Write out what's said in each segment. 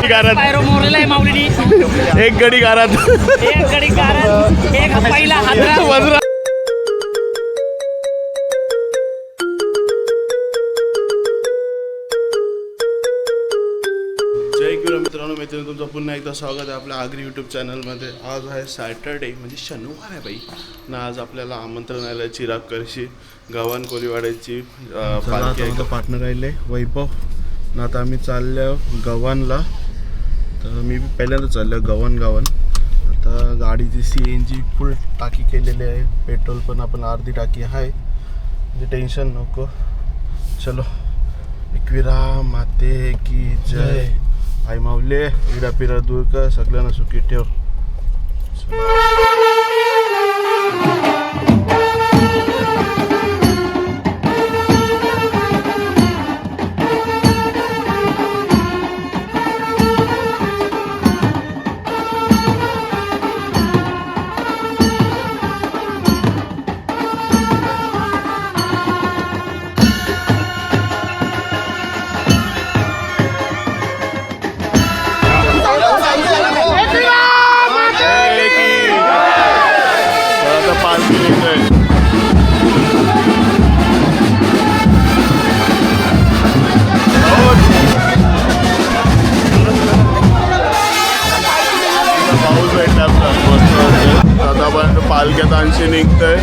घरात पायरो मोरलेला आहे माऊलीनी. एक गडी घरात एक गडी कारण एक पहिला हादरा वज्र. जय गुरु मित्रांनो, तुमचं पुन्हा एकदा स्वागत आहे आपल्या आगरी यूट्यूब चॅनलमध्ये. आज आहे सॅटर्डे म्हणजे शनिवार आहे बाई ना. आज आपल्याला आमंत्रण आलं चिराग करशी गव्हाण कोलीवाड्याची पार्टनर राहिले वैभव ना. आता आम्ही चाललो गव्हाणला. तर मी पहिल्यांदा चाललो गव्हाण. आता गाडीची CNG फुल टाकी केलेली आहे. पेट्रोल पण आपण अर्धी टाकी आहे म्हणजे टेन्शन नको. चलो एकविरा माते की जय. आई माऊले विडा पिरा दूर कर, सगळ्यांना सुखी ठेव. आतापर्यंत पालख्यात आणशी निघतंय.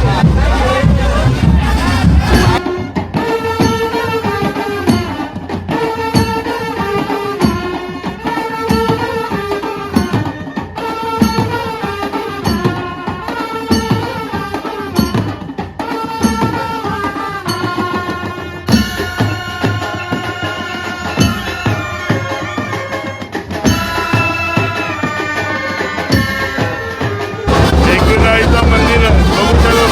मंदिर बघू चलो.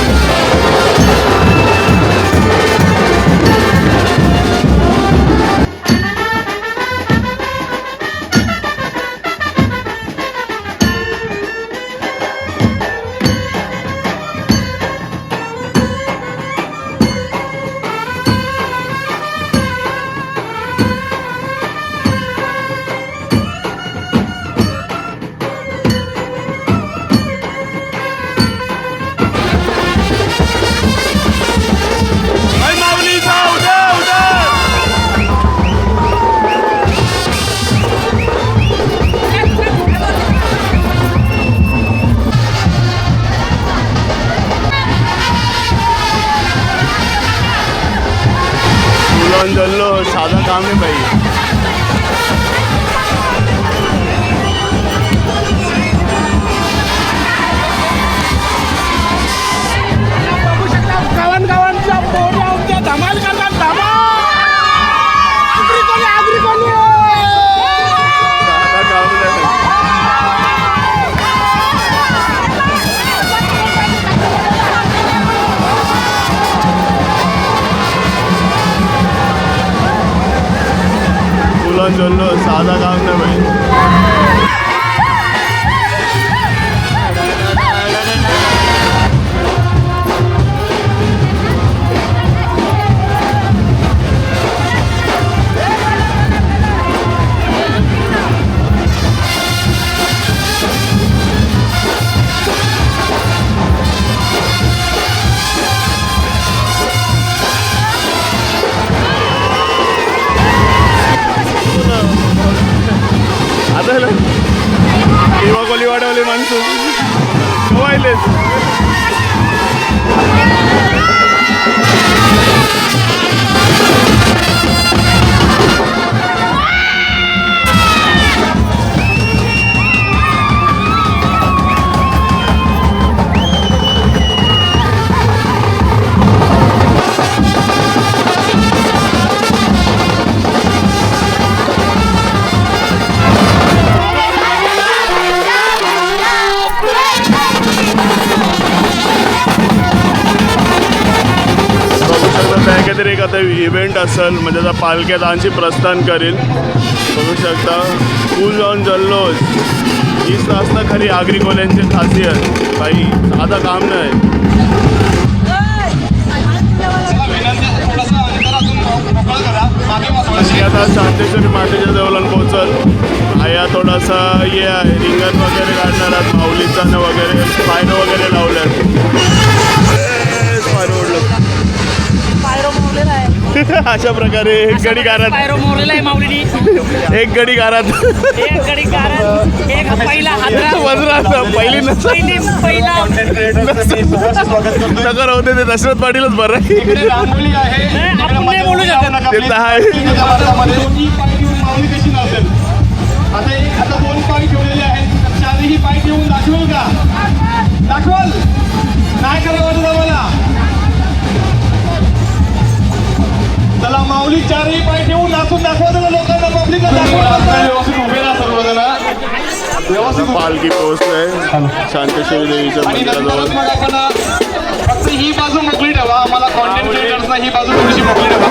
जल्लो साधा काम है भाई. गावांच्या पोरांच्या धमाल करतात. धमाल साधा काम नाही. जल्लो साधा काम नाही भाई. आता किंवा कोलीवाड्यावाले माणसं वाहिलेच. काहीतरी एक आता इव्हेंट असेल म्हणजे आता पालख्या दानची प्रस्थान करेल. बघू शकता फुल ऑन जल्लोष. हीच असतं खरी आगरी कोल्यांची खासियत बाई. साधा काम नाही. आता शांतेश्वरी मातेच्या देवळात पोहोचल. आया थोडासा हे आहे, रिंगण वगैरे काढणार आहेत, माऊलीचा वगैरे पायरो वगैरे लावल्यात. पायरो ओढलं. पायरो मोरलेला आहे. अशा प्रकारे एक गडी गारात, पायरो मोरलेला आहे माऊलीनी. एक गडी गारात, एक गडी कारण एक पहिला हादरा वज्रा पहिली पहिला नगर होते ते दशरथ पाटीलच बरं आहे. आपण नाही बोलू शकत. ते तर आहे. आता 2 पाय ठेवलेले आहेत. चारही पाय ठेवून दाखवल का? दाखवल नाही करा वाटत आम्हाला. चला माऊली चारही पाय ठेवून नाचून दाखवत लोकांना, पब्लिकला व्यवस्थित उभे राहा सर्वजण. व्यवस्थित पालखी पोहोचलोय शांतेश्वरी देवीच्या आणि मंदिराजवळ. नंतरच मग आपण फक्त ही बाजू मोकळी ठेवा. आम्हाला कॉन्टेंट क्रिएटर्सना ही बाजू थोडीशी मोकळी ठेवा.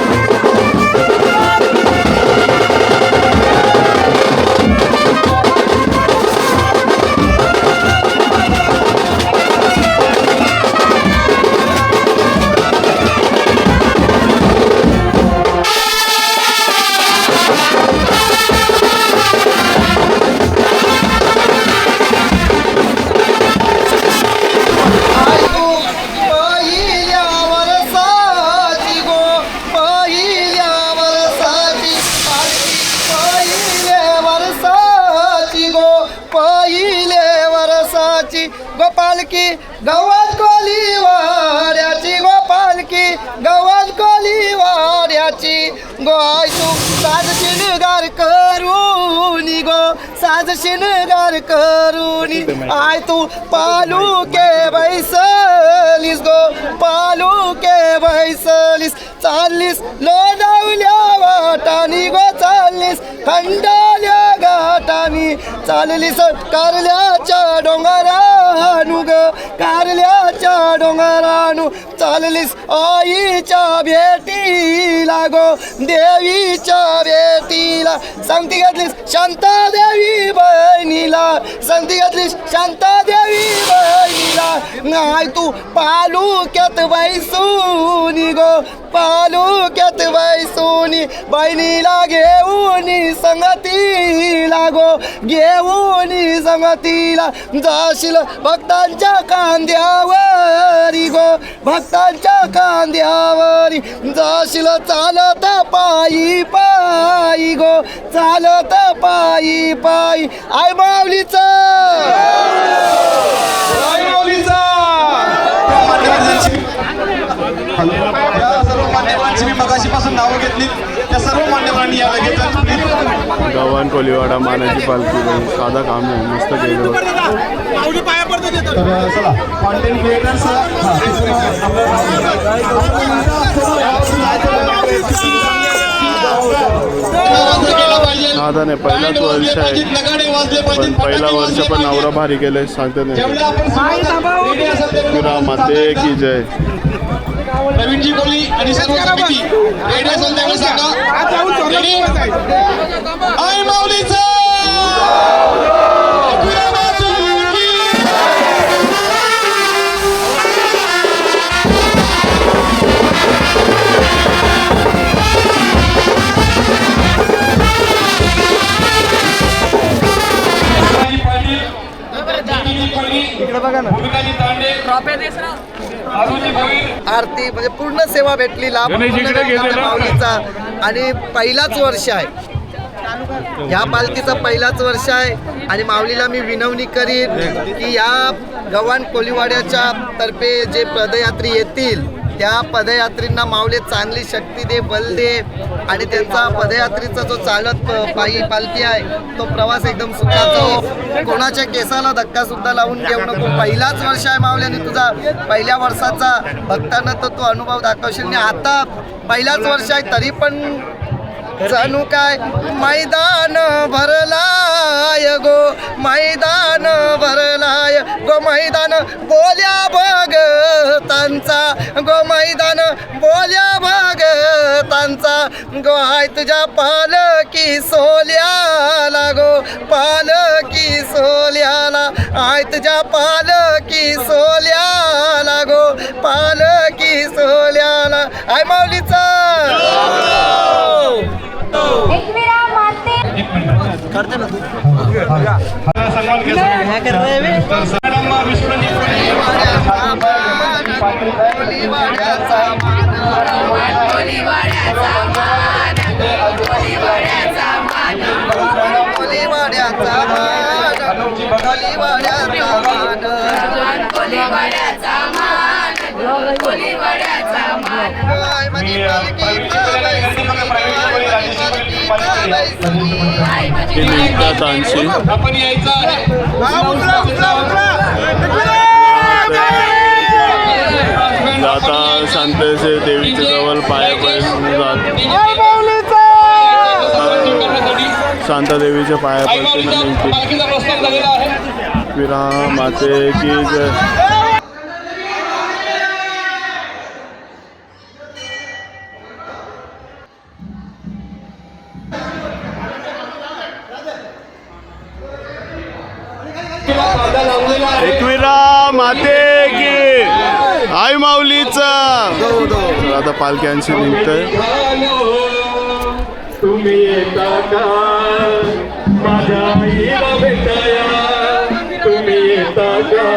गोपालकी गवत कोली वाड्याची, गोपालकी गवत कोली वाड्याची. गोय तू साज शिणगार करून गो, साज शिणगार करून आय तू पालू के बैसलीस गो, पालू के बैसलीस. चाललीस लोणावल्या वाटानी गो, चाललीस खंडाल्या घाटानी. चाललीस कारल्याच्या डोंगरानू ग, कारल्याच्या डोंगरानू. चाललीस आईच्या भेटीला गो, देवीच्या भेटीला. सांगती घातलीस शांतादेवी बहिणीला, सांगती घातलीस शांतादेवी बहिणीला. नाही तू पालुक्यात बैसून गो, पालुक्यात बैसून बहिणीला घेऊन संगतीला गो, घेऊन संगतीला. जाशील भक्तांच्या कांद्यावरी गो, भक्तांच्या कांद्यावरी. जाशील चालत पायी पायी गो, चालत पायी पायी. आय माऊलीचा, आई माऊलीचा. त्या सर्व मान्यवरांची मी मगाशीपासून नावं घेतली, त्या सर्व मान्यवरांनी याला घेतलं. गव्हाण कोलीवाडा मानाची पालखी साधा काम आहे, मस्त केलं. तर चला कॉन्टेंट क्रिएटर्स साधा नाही, पहिलाच वर्ष आहे, पण पहिला वर्ष पण नवरा भारी केलंय सांगते नाही. माते की जय. प्रवीणजी कोहली आणि सर्व समिती रेडी असेल त्यावेळी सांगा. रेडी? आई माऊलीचा. आरती म्हणजे पूर्ण सेवा भेटली, लाभ माऊलीचा. आणि पहिलाच वर्ष आहे ह्या पालखीचं, पहिलाच वर्ष आहे. आणि माऊलीला मी विनवणी करीन की या गव्हाण कोलीवाड्याच्या तर्फे जे पदयात्री येतील त्या पदयात्रींना माऊली चांगली शक्ती दे, बल दे. आणि त्यांचा पदयात्रीचा जो चालत पायी पालखी आहे तो प्रवास एकदम सुखाचा हो. कोणाच्या केसाला धक्का सुद्धा लावून घेऊ नको. पहिलाच वर्ष आहे माऊली आणि तुझा पहिल्या वर्षाचा भक्तांना तर तू अनुभव दाखवशील. आणि आता पहिलाच वर्ष आहे तरी पण जणू काय मैदान भरलाय गो, मैदान भरलाय गो. मैदान बोल्या भगतांचा गो, मैदान बोल्या भगतांचा गो. हाय तुझ्या पालकी सोल्याला गो, पालकी सोल्याला. हाय तुझ्या पालकी सोल्याला गो, पालकी सोल्याला. हाय माऊलीचा. एकविरा माते सन्मान घ्या ते निघतात आणशी आपण यायचं आहे जाता शांतेचे देवीच्या जवळ पाया पडून शांता देवीच्या पाया पडून पालखीचा प्रस्थान झालेला आहे विरा माते की जय. एकविरा माते की आई माऊलीचा आता पालख्यांशी निघतंय. तुम्ही येता का माझ्या आईला भेटाया तुम्ही येता का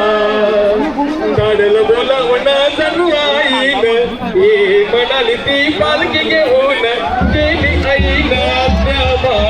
गाडल बोलावणं जणू आईन ये म्हणाली ती पालखी घेऊन गेली आईला आज्ञामा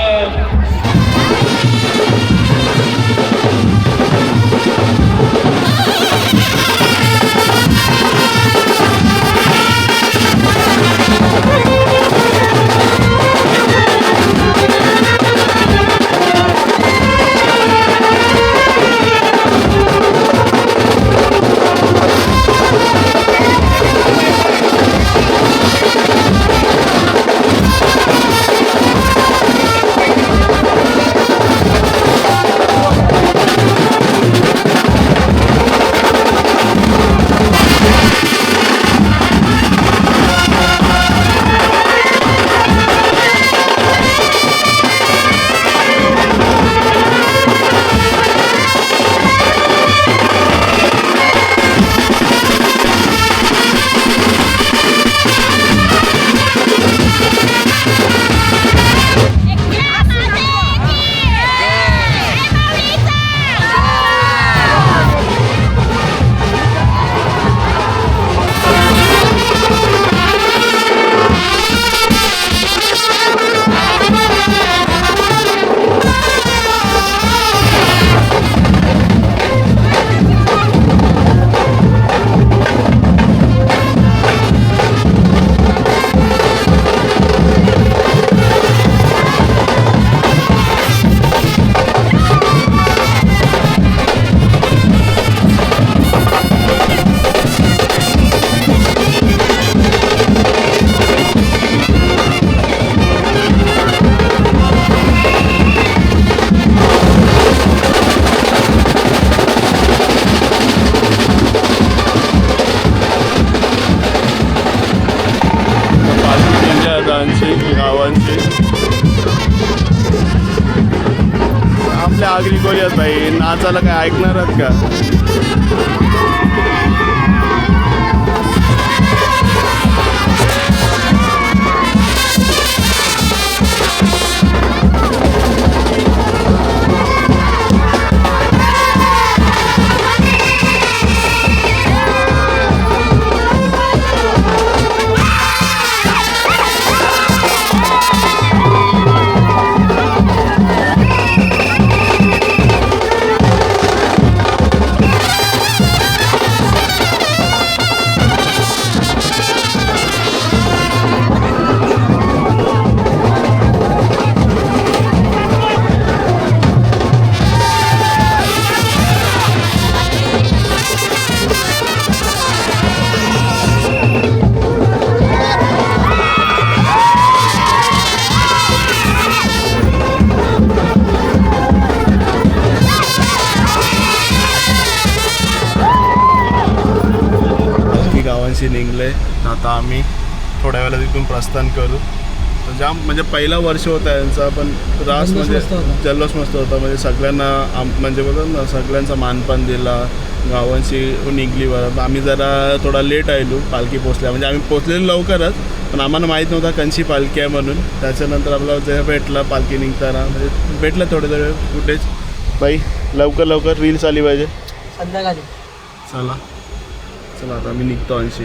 गावांची आपल्या आगरी कोल्यात भाई नाचायला काय ऐकणार आहेत का. निघले आता आम्ही थोड्या वेळात इथून प्रस्थान करू. जाम म्हणजे पहिला वर्ष होता यांचा, पण रास म्हणजे जल्लोष मस्त होता. म्हणजे सगळ्यांना म्हणजे बोलतात ना, सगळ्यांचा मानपान दिला, गावांशी निघली. आम्ही जरा थोडा लेट आलो पालखी पोचल्या, म्हणजे आम्ही पोचलेलो लवकरच, पण आम्हाला माहीत नव्हता कंची पालखी आहे म्हणून. त्याच्यानंतर आपला जे भेटला पालखी निघताना, म्हणजे भेटलं थोडे फुटेज. बाई लवकर रील्स आली पाहिजे. संध्याकाळी चला आता आम्ही निघतो अंशी.